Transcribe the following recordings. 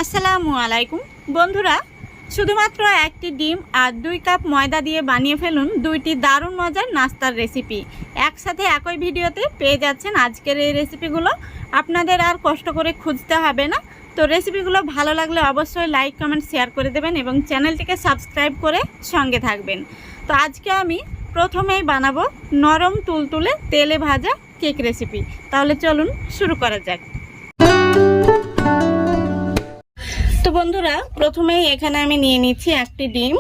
আসসালামু আলাইকুম বন্ধুরা, শুধুমাত্র একটি ডিম আর 2 কাপ ময়দা দিয়ে বানিয়ে ফেলুন দুইটি দারুণ মজার নাস্তার রেসিপি। একসাথে একই ভিডিওতে পেয়ে যাচ্ছেন আজকের এই রেসিপিগুলো। আপনাদের আর কষ্ট করে খুঁজতে হবে না। তো রেসিপিগুলো ভালো লাগলে অবশ্যই লাইক কমেন্ট শেয়ার করে দেবেন এবং চ্যানেলটিকে সাবস্ক্রাইব করে সঙ্গে থাকবেন। তো আজকে আমি প্রথমেই বানাবো নরম তুলতুলে তেলে ভাজা কেক রেসিপি। তাহলে চলুন শুরু করা যাক। তো বন্ধুরা, প্রথমেই এখানে আমি নিয়ে নিচ্ছি একটি ডিম,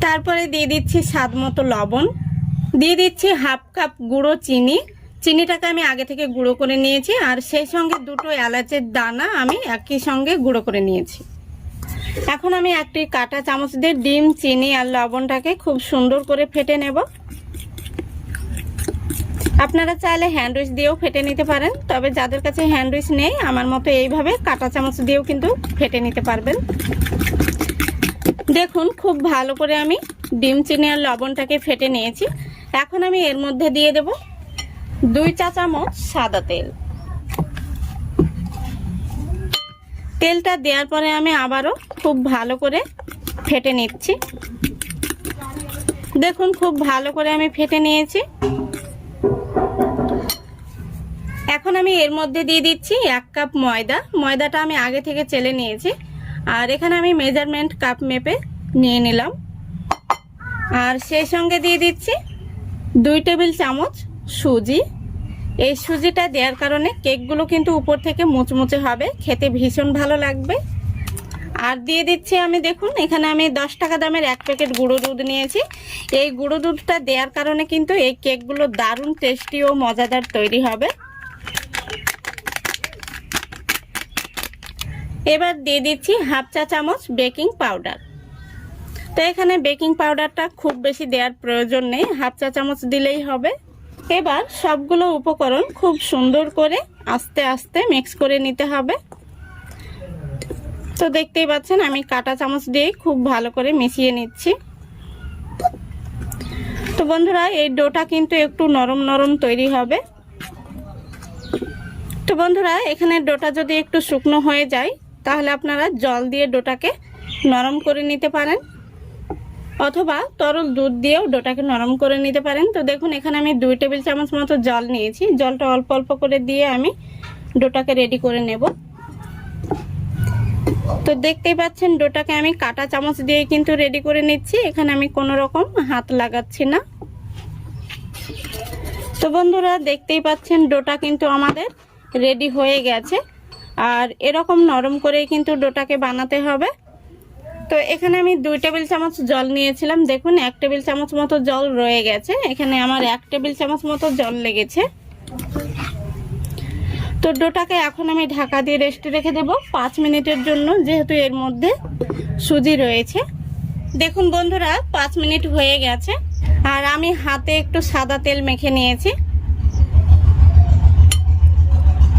তারপরে দিয়ে দিচ্ছি স্বাদ মতো লবণ, দিয়ে দিচ্ছি হাফ কাপ গুঁড়ো চিনি। চিনিটাকে আমি আগে থেকে গুঁড়ো করে নিয়েছি, আর সেই সঙ্গে দুটো এলাচের দানা আমি একই সঙ্গে গুঁড়ো করে নিয়েছি। এখন আমি একটি কাঁটা চামচ দিয়ে ডিম, চিনি আর লবণটাকে খুব সুন্দর করে ফেটে নেব। আপনারা চাইলে হ্যান্ডউইচ দিয়েও ফেটে নিতে পারেন, তবে যাদের কাছে হ্যান্ডউইচ নেই আমার মতো এইভাবে কাঁটা চামচ দিয়েও কিন্তু ফেটে নিতে পারবেন। দেখুন খুব ভালো করে আমি ডিম, চিনি আর লবণটাকে ফেটে নিয়েছি। এখন আমি এর মধ্যে দিয়ে দেব 2 চা চামচ সাদা তেল। তেলটা দেওয়ার পরে আমি আবারও খুব ভালো করে ফেটে নিচ্ছি। দেখুন খুব ভালো করে আমি ফেটে নিয়েছি। এখন আমি এর মধ্যে দিয়ে দিচ্ছি 1 কাপ ময়দা। ময়দাটা আমি আগে থেকে চেলে নিয়েছি, আর এখানে আমি মেজারমেন্ট কাপ মেপে নিয়ে নিলাম। আর সেই সঙ্গে দিয়ে দিচ্ছি 2 টেবিল চামচ সুজি। এই সুজিটা দেওয়ার কারণে কেকগুলো কিন্তু উপর থেকে মুচমুচে হবে, খেতে ভীষণ ভালো লাগবে। আর দিয়ে দিচ্ছি আমি, দেখুন এখানে আমি 10 টাকা দামের 1 প্যাকেট গুঁড়ো দুধ নিয়েছি। এই গুঁড়ো দুধটা দেওয়ার কারণে কিন্তু এই কেকগুলো দারুণ টেস্টি ও মজাদার তৈরি হবে। এবার দিয়ে দিচ্ছি হাফ চা চামচ বেকিং পাউডার। তো এখানে বেকিং পাউডারটা খুব বেশি দেওয়ার প্রয়োজন নেই, হাফ চা চামচ দিলেই হবে। এবার সবগুলো উপকরণ খুব সুন্দর করে আস্তে আস্তে মিক্স করে নিতে হবে। তো দেখতেই পাচ্ছেন আমি কাঁটা চামচ দিয়ে খুব ভালো করে মিশিয়ে নিচ্ছি। তো বন্ধুরা, এই ডোটা কিন্তু একটু নরম নরম তৈরি হবে। তো বন্ধুরা, এখানে ডোটা যদি একটু শুকনো হয়ে যায় তাহলে আপনারা জল দিয়ে ডোটাকে নরম করে নিতে পারেন, অথবা তরল দুধ দিয়েও ডোটাকে নরম করে নিতে পারেন। তো দেখুন এখানে আমি 2 টেবিল চামচ মতো জল নিয়েছি। জলটা অল্প অল্প করে দিয়ে আমি ডোটাকে রেডি করে নেব। তো দেখতেই পাচ্ছেন ডোটাকে আমি কাঁটা চামচ দিয়ে কিন্তু রেডি করে নিচ্ছি, এখানে আমি কোনো রকম হাত লাগাচ্ছি না। তো বন্ধুরা, দেখতেই পাচ্ছেন ডোটা কিন্তু আমাদের রেডি হয়ে গেছে, আর এরকম নরম করেই কিন্তু ডোটাকে বানাতে হবে। তো এখানে আমি 2 টেবিল চামচ জল নিয়েছিলাম, দেখুন 1 টেবিল চামচ মতো জল রয়ে গেছে। এখানে আমার 1 টেবিল চামচ মতো জল লেগেছে। তো ডোটাকে এখন আমি ঢাকা দিয়ে রেস্টে রেখে দেব 5 মিনিটের জন্য, যেহেতু এর মধ্যে সুজি রয়েছে। দেখুন বন্ধুরা, 5 মিনিট হয়ে গেছে, আর আমি হাতে একটু সাদা তেল মেখে নিয়েছি।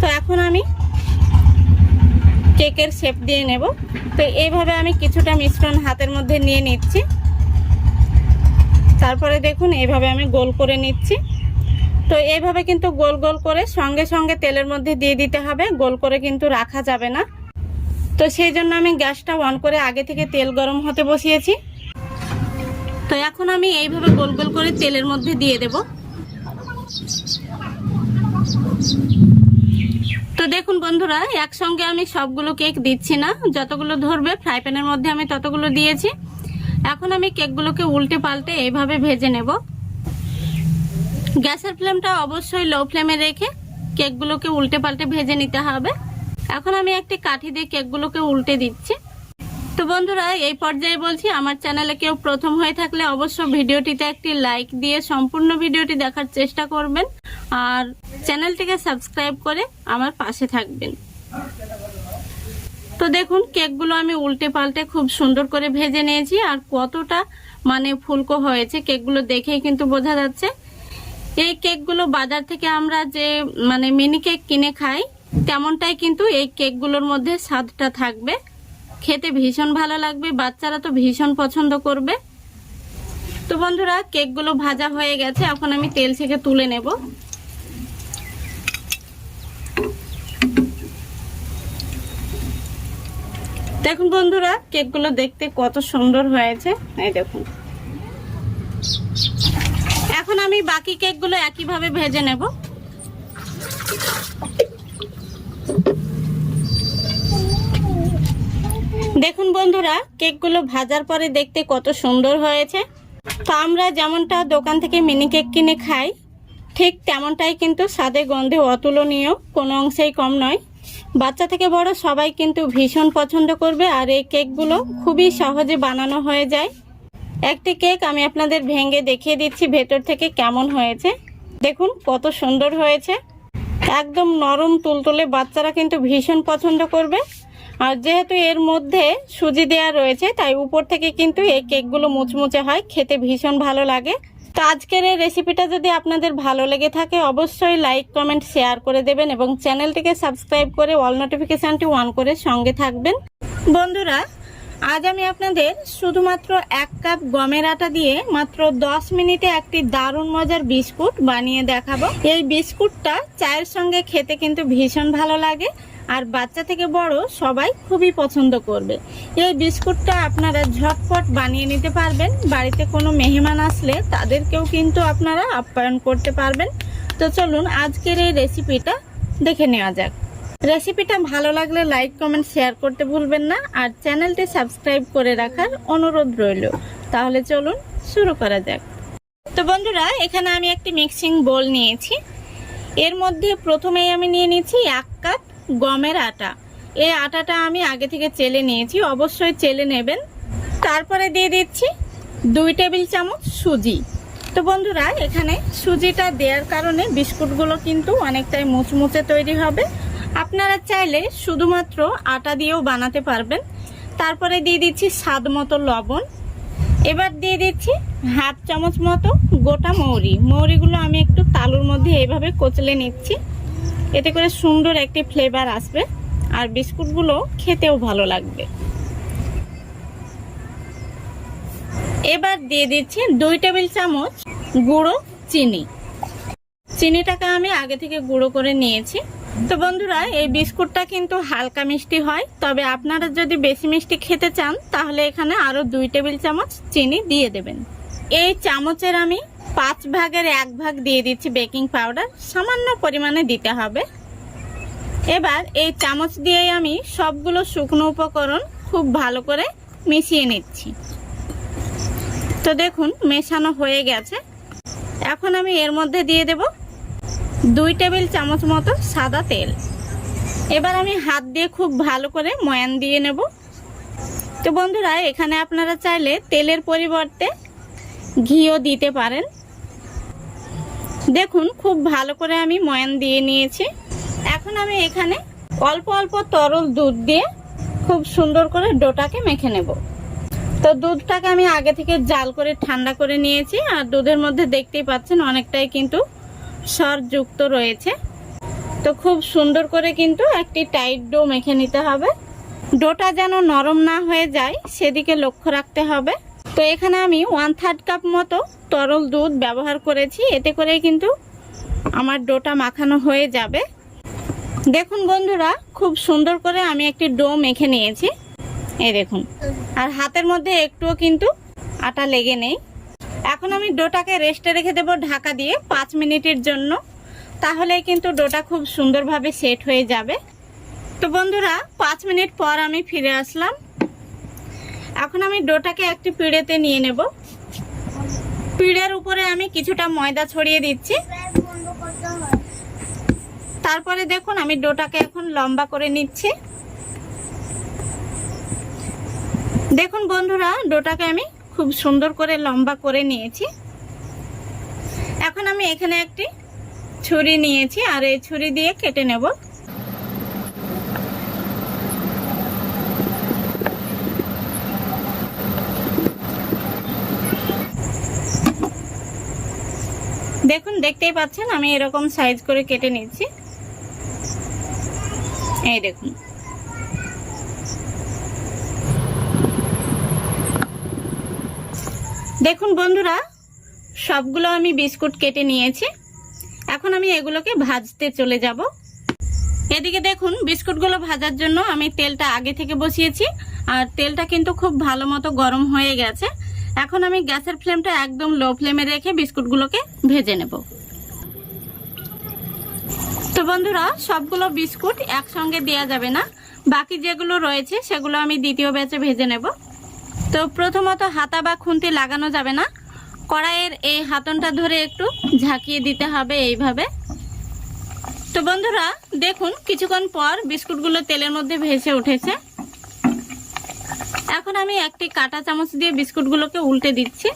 তো এখন আমি কেকের শেপ দিয়ে নেব। তো এইভাবে আমি কিছুটা মিশ্রণ হাতের মধ্যে নিয়ে নিচ্ছি, তারপরে দেখুন এইভাবে আমি গোল করে নিচ্ছি। তো এইভাবে কিন্তু গোল গোল করে সঙ্গে সঙ্গে তেলের মধ্যে দিয়ে দিতে হবে, গোল করে কিন্তু রাখা যাবে না। তো সেই জন্য আমি গ্যাসটা অন করে আগে থেকে তেল গরম হতে বসিয়েছি। তো এখন আমি এইভাবে গোল গোল করে তেলের মধ্যে দিয়ে দেব। তো দেখুন বন্ধুরা, একসঙ্গে আমি সবগুলো কেক দিচ্ছি না, যতগুলো ধরবে ফ্রাই প্যানের মধ্যে আমি ততগুলো দিয়েছি। এখন আমি কেকগুলোকে উল্টে পাল্টে এইভাবে ভেজে নেব। গ্যাসের ফ্লেমটা অবশ্যই লো ফ্লেমে রেখে কেকগুলোকে উল্টে পাল্টে ভেজে নিতে হবে। এখন আমি একটি কাঠি দিয়ে কেকগুলোকে উল্টে দিচ্ছি। তো বন্ধুরা, এই পর্যায়ে বলছি, আমার চ্যানেলে কেউ প্রথম হয়ে থাকলে অবশ্যই ভিডিওটিতে একটি লাইক দিয়ে সম্পূর্ণ ভিডিওটি দেখার চেষ্টা করবেন, আর চ্যানেলটিকে সাবস্ক্রাইব করে আমার পাশে থাকবেন। তো দেখুন কেকগুলো আমি উল্টে পাল্টে খুব সুন্দর করে ভেজে নিয়েছি, আর কতটা ফুলকো হয়েছে কেকগুলো দেখেই কিন্তু বোঝা যাচ্ছে। এই কেকগুলো বাজার থেকে আমরা যে মিনি কেক কিনে খাই, তেমনটাই কিন্তু এই কেকগুলোর মধ্যে স্বাদটা থাকবে, খেতে ভীষণ ভালো লাগবে, বাচ্চারা তো ভীষণ পছন্দ করবে। তো বন্ধুরা, কেকগুলো ভাজা হয়ে গেছে, এখন আমি তেল থেকে তুলে নেব। দেখুন বন্ধুরা, কেকগুলো দেখতে কত সুন্দর হয়েছে। এই দেখুন, এখন আমি বাকি কেকগুলো একইভাবে ভেজে নেব। দেখুন বন্ধুরা, কেকগুলো ভাজার পরে দেখতে কত সুন্দর হয়েছে। তো আমরা যেমনটা দোকান থেকে মিনি কেক কিনে খাই, ঠিক তেমনটাই কিন্তু স্বাদে গন্ধে অতুলনীয়, কোনো অংশেই কম নয়। বাচ্চা থেকে বড় সবাই কিন্তু ভীষণ পছন্দ করবে। আর এই কেকগুলো খুবই সহজে বানানো হয়ে যায়। একটি কেক আমি আপনাদের ভেঙে দেখিয়ে দিচ্ছি ভেতর থেকে কেমন হয়েছে। দেখুন কত সুন্দর হয়েছে, একদম নরম তুলতুলে, বাচ্চারা কিন্তু ভীষণ পছন্দ করবে। আর যেহেতু এর মধ্যে সুজি দেওয়া রয়েছে, তাই উপর থেকে কিন্তু এই কেকগুলো মুচমুচে হয়, খেতে ভীষণ ভালো লাগে। তো আজকের এই রেসিপিটা যদি আপনাদের ভালো লেগে থাকে, অবশ্যই লাইক কমেন্ট শেয়ার করে দেবেন এবং চ্যানেলটিকে সাবস্ক্রাইব করে অল নোটিফিকেশানটি অন করে সঙ্গে থাকবেন। বন্ধুরা, আজ আমি আপনাদের শুধুমাত্র 1 কাপ গমের আটা দিয়ে মাত্র 10 মিনিটে একটি দারুণ মজার বিস্কুট বানিয়ে দেখাবো। এই বিস্কুটটা চায়ের সঙ্গে খেতে কিন্তু ভীষণ ভালো লাগে, আর বাচ্চা থেকে বড় সবাই খুবই পছন্দ করবে। এই বিস্কুটটা আপনারা ঝটপট বানিয়ে নিতে পারবেন। বাড়িতে কোনো মেহমান আসলে তাদেরকেও কিন্তু আপনারা আপ্যায়ন করতে পারবেন। তো চলুন আজকের এই রেসিপিটা দেখে নেওয়া যাক। রেসিপিটা ভালো লাগলে লাইক কমেন্ট শেয়ার করতে ভুলবেন না, আর চ্যানেলটি সাবস্ক্রাইব করে রাখার অনুরোধ রইল। তাহলে চলুন শুরু করা যাক। তো বন্ধুরা, এখানে আমি একটি মিক্সিং বোল নিয়েছি। এর মধ্যে প্রথমেই আমি নিয়ে নিয়েছি 1 কাপ গমের আটা। এই আটাটা আমি আগে থেকে চেলে নিয়েছি, অবশ্যই চেলে নেবেন। তারপরে দিয়ে দিচ্ছি 2 টেবিল চামচ সুজি। তো বন্ধুরা, এখানে সুজিটা দেওয়ার কারণে বিস্কুটগুলো কিন্তু অনেকটাই মুচমুচে তৈরি হবে। আপনারা চাইলে শুধুমাত্র আটা দিয়েও বানাতে পারবেন। তারপরে দিয়ে দিচ্ছি স্বাদ মতো লবণ। এবার দিয়ে দিচ্ছি 1/2 চামচ মতো গোটা মৌরি। মৌরিগুলো আমি একটু তালুর মধ্যে এইভাবে কচলে নিচ্ছি, এতে করে সুন্দর একটি ফ্লেভার আসবে আর বিস্কুটগুলো খেতেও ভালো লাগবে। এবার দিয়ে দিচ্ছি 2 টেবিল চামচ গুঁড়ো চিনি। চিনিটাকে আমি আগে থেকে গুঁড়ো করে নিয়েছি। তো বন্ধুরা, এই বিস্কুটটা কিন্তু হালকা মিষ্টি হয়, তবে আপনারা যদি বেশি মিষ্টি খেতে চান তাহলে এখানে আরো 2 টেবিল চামচ চিনি দিয়ে দেবেন। এই চামচের আমি 5 ভাগের 1 ভাগ দিয়ে দিচ্ছি বেকিং পাউডার, সামান্য পরিমাণে দিতে হবে। এবার এই চামচ দিয়ে আমি সবগুলো শুকনো উপকরণ খুব ভালো করে মিশিয়ে নিচ্ছি। তো দেখুন মেশানো হয়ে গেছে। এখন আমি এর মধ্যে দিয়ে দেব 2 টেবিল চামচ মতো সাদা তেল। এবার আমি হাত দিয়ে খুব ভালো করে ময়ান দিয়ে নেব। তো বন্ধুরা, এখানে আপনারা চাইলে তেলের পরিবর্তে ঘিও দিতে পারেন। দেখুন খুব ভালো করে আমি ময়ান দিয়ে নিয়েছি। এখন আমি এখানে অল্প অল্প তরল দুধ দিয়ে খুব সুন্দর করে ডোটাকে মেখে নেব। তো দুধটাকে আমি আগে থেকে জাল করে ঠান্ডা করে নিয়েছি, আর দুধের মধ্যে দেখতেই পাচ্ছেন অনেকটাই কিন্তু সর যুক্ত রয়েছে। তো খুব সুন্দর করে কিন্তু একটি টাইট ডো মেখে নিতে হবে। ডোটা যেন নরম না হয়ে যায় সেদিকে লক্ষ্য রাখতে হবে। তো এখানে আমি 1/3 কাপ মতো তরল দুধ ব্যবহার করেছি, এতে করে কিন্তু আমার ডোটা মাখানো হয়ে যাবে। দেখুন বন্ধুরা, খুব সুন্দর করে আমি একটি ডো মেখে নিয়েছি, এই দেখুন, আর হাতের মধ্যে একটুও কিন্তু আটা লেগে নেই। এখন আমি ডোটাকে রেস্টে রেখে দেব ঢাকা দিয়ে 5 মিনিটের জন্য, তাহলে কিন্তু ডোটা খুব সুন্দরভাবে সেট হয়ে যাবে। তো বন্ধুরা, 5 মিনিট পর আমি ফিরে আসলাম। এখন আমি ডোটাকে একটি পিঁড়েতে নিয়ে নেব। পিঁড়ের উপরে আমি কিছুটা ময়দা ছড়িয়ে দিচ্ছি। তারপরে দেখুন আমি ডোটাকে এখন লম্বা করে নিচ্ছি। দেখুন বন্ধুরা, ডোটাকে আমি খুব সুন্দর করে লম্বা করে নিয়েছি। এখন আমি এখানে একটি ছুরি নিয়েছি, আর এই ছুরি দিয়ে কেটে নেব। দেখুন দেখতেই পাচ্ছেন আমি এরকম সাইজ করে কেটে নিচ্ছি। এই দেখুন, দেখুন বন্ধুরা, সবগুলো আমি বিস্কুট কেটে নিয়েছি। এখন আমি এগুলোকে ভাজতে চলে যাব। এদিকে দেখুন বিস্কুটগুলো ভাজার জন্য আমি তেলটা আগে থেকে বসিয়েছি, আর তেলটা কিন্তু খুব ভালো মতো গরম হয়ে গেছে। এখন আমি গ্যাসের ফ্লেমটা একদম লো ফ্লেমে রেখে বিস্কুটগুলোকে ভেজে নেব। তো বন্ধুরা, সবগুলো বিস্কুট একসঙ্গে দেওয়া যাবে না, বাকি যেগুলো রয়েছে সেগুলো আমি দ্বিতীয় ব্যাচে ভেজে নেব। তো প্রথমত হাতা বা খুন্তি লাগানো যাবে না, কড়াইয়ের এই হাতনটা ধরে একটু ঝাঁকিয়ে দিতে হবে এইভাবে। তো বন্ধুরা দেখুন, কিছুক্ষণ পর বিস্কুটগুলো তেলের মধ্যে ভেসে উঠেছে। এখন আমি একটি কাঁটা চামচ দিয়ে বিস্কুটগুলোকে উল্টে দিচ্ছি।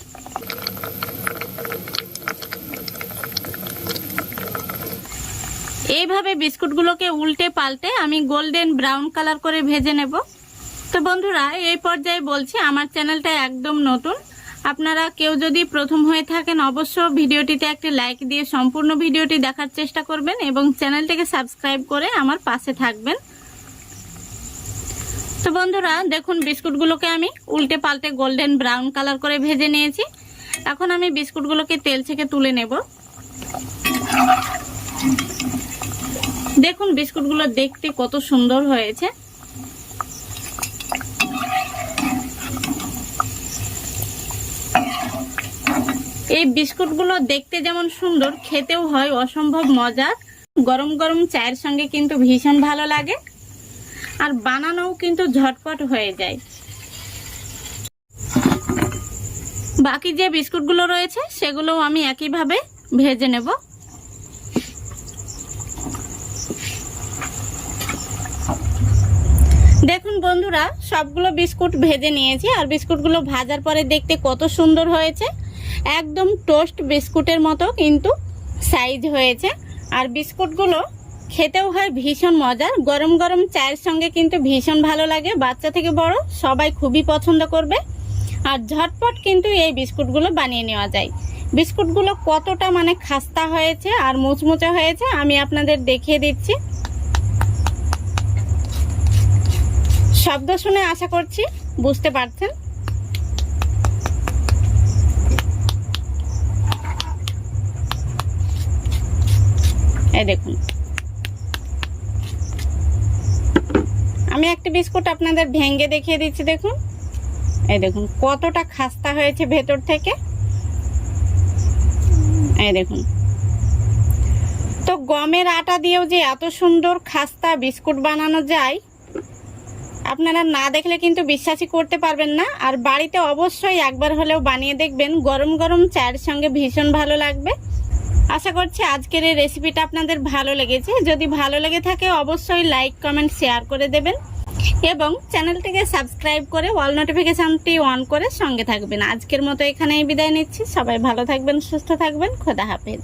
এইভাবে বিস্কুটগুলোকে উল্টে পাল্টে আমি গোল্ডেন ব্রাউন কালার করে ভেজে নেব। তো বন্ধুরা, এই পর্যায়ে বলছি আমার চ্যানেলটা একদম নতুন, আপনারা কেউ যদি প্রথম হয়ে থাকেন অবশ্য ভিডিওটিতে একটি লাইক দিয়ে সম্পূর্ণ ভিডিওটি দেখার চেষ্টা করবেন এবং চ্যানেলটিকে সাবস্ক্রাইব করে আমার পাশে থাকবেন। তো বন্ধুরা দেখুন, বিস্কুটগুলোকে আমি উল্টে পাল্টে গোল্ডেন ব্রাউন কালার করে ভেজে নিয়েছি। এখন আমি বিস্কুটগুলোকে তেল থেকে তুলে নেব। দেখুন বিস্কুটগুলো দেখতে কত সুন্দর হয়েছে। এই বিস্কুটগুলো দেখতে যেমন সুন্দর, খেতেও হয় অসম্ভব মজার। গরম গরম চায়ের সঙ্গে কিন্তু ভীষণ ভালো লাগে, আর বানানোও কিন্তু ঝটপট হয়ে যায়। বাকি যে বিস্কুটগুলো রয়েছে সেগুলোও আমি একইভাবে ভেজে নেব। দেখুন বন্ধুরা, সবগুলো বিস্কুট ভেজে নিয়েছি, আর বিস্কুটগুলো ভাজার পরে দেখতে কত সুন্দর হয়েছে। একদম টোস্ট বিস্কুটের মতো কিন্তু সাইজ হয়েছে, আর বিস্কুটগুলো খেতেও হয় ভীষণ মজার। গরম গরম চায়ের সঙ্গে কিন্তু ভীষণ ভালো লাগে, বাচ্চা থেকে বড় সবাই খুবই পছন্দ করবে। আর ঝটপট কিন্তু এই বিস্কুটগুলো বানিয়ে নেওয়া যায়। বিস্কুটগুলো কতটা মানে খাস্তা হয়েছে আর মুচমুচে হয়েছে আমি আপনাদের দেখিয়ে দিচ্ছি। শব্দ শুনে আশা করছি বুঝতে পারছেন। এই দেখুন, আমি একটা বিস্কুট আপনাদের ভেঙে দেখিয়ে দিচ্ছি। দেখুন, এই দেখুন কতটা খাস্তা হয়েছে ভেতর থেকে। এই দেখুন, তো গমের আটা দিয়েও যে এত সুন্দর খাস্তা বিস্কুট বানানো যায় আপনারা না দেখলে কিন্তু বিশ্বাসই করতে পারবেন না। আর বাড়িতে অবশ্যই একবার হলেও বানিয়ে দেখবেন, গরম গরম চায়ের সঙ্গে ভীষণ ভালো লাগবে। আশা করছি আজকের এই রেসিপিটা আপনাদের ভালো লেগেছে। যদি ভালো লেগে থাকে অবশ্যই লাইক কমেন্ট শেয়ার করে দেবেন এবং চ্যানেলটিকে সাবস্ক্রাইব করে অল নোটিফিকেশনটি অন করে সঙ্গে থাকবেন। আজকের মতো এখানেই বিদায় নিচ্ছি। সবাই ভালো থাকবেন, সুস্থ থাকবেন। খোদা হাফেজ।